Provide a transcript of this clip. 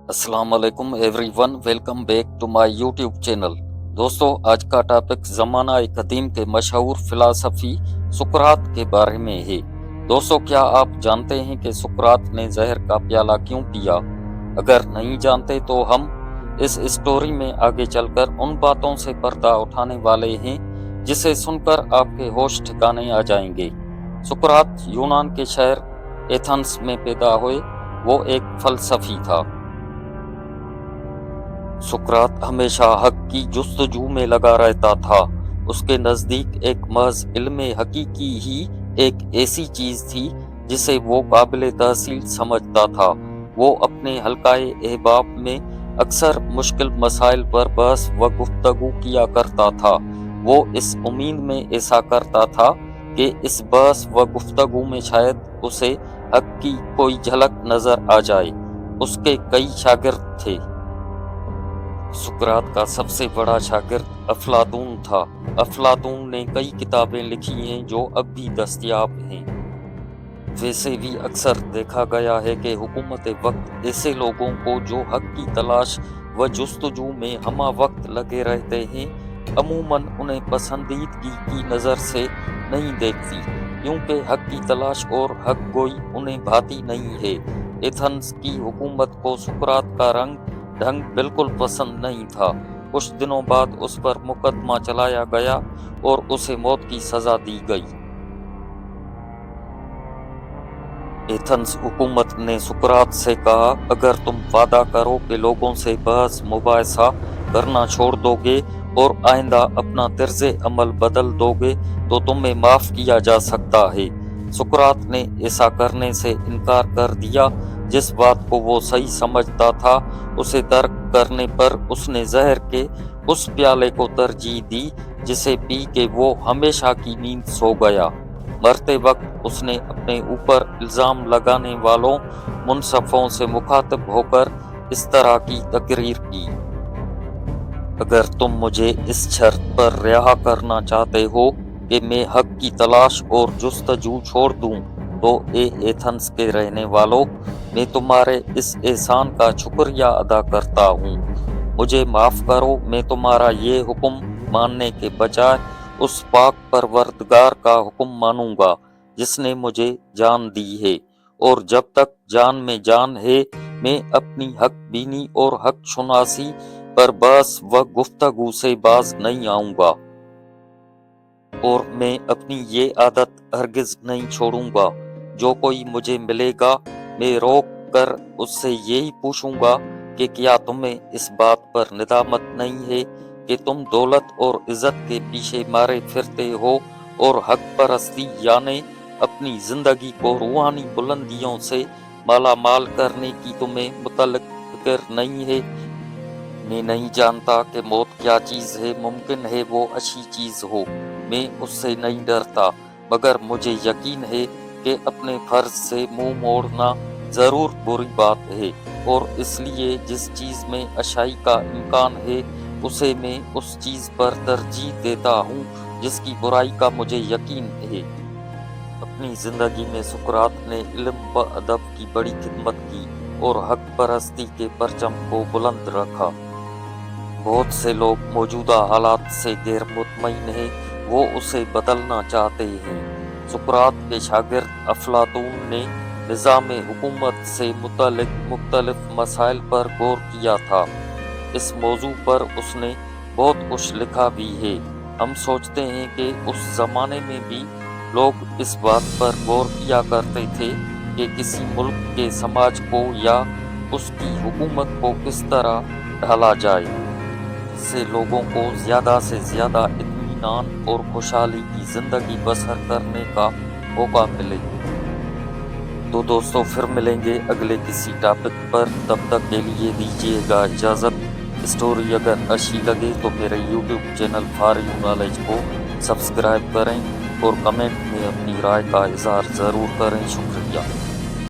अस्सलाम वालेकुम everyone, welcome back to my YouTube channel. दोस्तों, आज का टॉपिक ज़माना कदीम के मशहूर फिलासफी सुकरात के बारे में है। दोस्तों, क्या आप जानते हैं कि सुकरात ने जहर का प्याला क्यों पिया? अगर नहीं जानते तो हम इस स्टोरी में आगे चलकर उन बातों से पर्दा उठाने वाले हैं जिसे सुनकर आपके होश ठिकाने आ जाएंगे। सुकरात यूनान के शहर एथेंस में पैदा हुए। वो एक फलसफी था। सुकरात हमेशा हक की जुस्तजू में लगा रहता था। उसके नज़दीक एक महज इल्म हकीकी ही एक ऐसी चीज़ थी जिसे वो काबिल तहसील समझता था। वो अपने हल्काए अहबाब में अक्सर मुश्किल मसाइल पर बहस व गुफ्तगू किया करता था। वो इस उम्मीद में ऐसा करता था कि इस बहस व गुफ्तगू में शायद उसे हक की कोई झलक नजर आ जाए। उसके कई शागिर्द थे। सुकरात का सबसे बड़ा शागिर्द अफलातून था। अफलातून ने कई किताबें लिखी हैं जो अब भी दस्तयाब हैं। वैसे भी अक्सर देखा गया है कि हुकूमत वक्त ऐसे लोगों को जो हक की तलाश व जुस्तजू में हमा वक्त लगे रहते हैं, अमूमन उन्हें पसंदीदगी की नज़र से नहीं देखती, क्योंकि हक की तलाश और हक गोई उन्हें भाती नहीं है। एथेंस की हुकूमत को सुकरात का ढंग बिल्कुल पसंद नहीं था। कुछ दिनों बाद उस पर मुकदमा चलाया गया और उसे मौत की सजा दी गई। एथेंस हुकूमत ने सुकरात से कहा, अगर तुम वादा करो कि लोगों से बहस मुबाहसा करना छोड़ दोगे और आइंदा अपना तर्ज़े अमल बदल दोगे तो तुम्हें माफ़ किया जा सकता है। सुकरात ने ऐसा करने से इनकार कर दिया। जिस बात को वो सही समझता था उसे तर्क करने पर उसने जहर के उस प्याले को तरजीह दी जिसे पी के वो हमेशा की नींद सो गया। मरते वक्त उसने अपने ऊपर इल्ज़ाम लगाने वालों मुनसफ़ों से मुखातिब होकर इस तरह की तकरीर की, अगर तुम मुझे इस शर्त पर रिहा करना चाहते हो कि मैं हक की तलाश और जुस्तजू छोड़ दूं, तो एथेंस के रहने वालों, मैं तुम्हारे इस एहसान का शुक्रिया अदा करता हूँ। मुझे माफ़ करो, मैं तुम्हारा ये हुक्म मानने के बजाय उस पाक परवरदिगार का हुक्म मानूंगा जिसने मुझे जान दी है, और जब तक जान में जान है मैं अपनी हक बीनी और हक शुनासी पर बहस व गुफ्तगू से बाज नहीं आऊंगा, और मैं अपनी ये आदत हरगिज नहीं छोड़ूंगा। जो कोई मुझे मिलेगा मैं रोक कर उससे यही पूछूंगा कि क्या तुम्हें इस बात पर निदामत नहीं है कि तुम दौलत और इज्जत के पीछे मारे फिरते हो और हक परस्ती यानी अपनी जिंदगी को रूहानी बुलंदियों से माला माल करने की तुम्हें मुतल्लिक फिक्र नहीं है। मैं नहीं जानता कि मौत क्या चीज़ है। मुमकिन है वो अच्छी चीज़ हो, मैं उससे नहीं डरता, मगर मुझे यकीन है कि अपने फर्ज से मुंह मोड़ना ज़रूर बुरी बात है, और इसलिए जिस चीज़ में अच्छाई का इम्कान है उसे मैं उस चीज़ पर तरजीह देता हूँ जिसकी बुराई का मुझे यकीन है। अपनी ज़िंदगी में सुकरात ने इल्म व अदब की बड़ी खिदमत की और हक परस्ती के परचम को बुलंद रखा। बहुत से लोग मौजूदा हालात से गैर मुतमईन हैं, वो उसे बदलना चाहते हैं। सुकरात के शागिर्द अफलातून ने निज़ाम हुकूमत से मुतल्लिक मुख्तलिफ मसाइल पर गौर किया था। इस मौजू पर उसने बहुत कुछ लिखा भी है। हम सोचते हैं कि उस ज़माने में भी लोग इस बात पर गौर किया करते थे कि किसी मुल्क के समाज को या उसकी हुकूमत को किस तरह ढाला जाए, जिससे लोगों को ज़्यादा से ज़्यादा इत्मीनान और खुशहाली की ज़िंदगी बसर करने का मौका मिले। तो दोस्तों, फिर मिलेंगे अगले किसी टॉपिक पर। तब तक के लिए दीजिएगा इजाज़त। स्टोरी अगर अच्छी लगे तो मेरे YouTube channel for you knowledge को सब्सक्राइब करें और कमेंट में अपनी राय का इज़हार ज़रूर करें। शुक्रिया।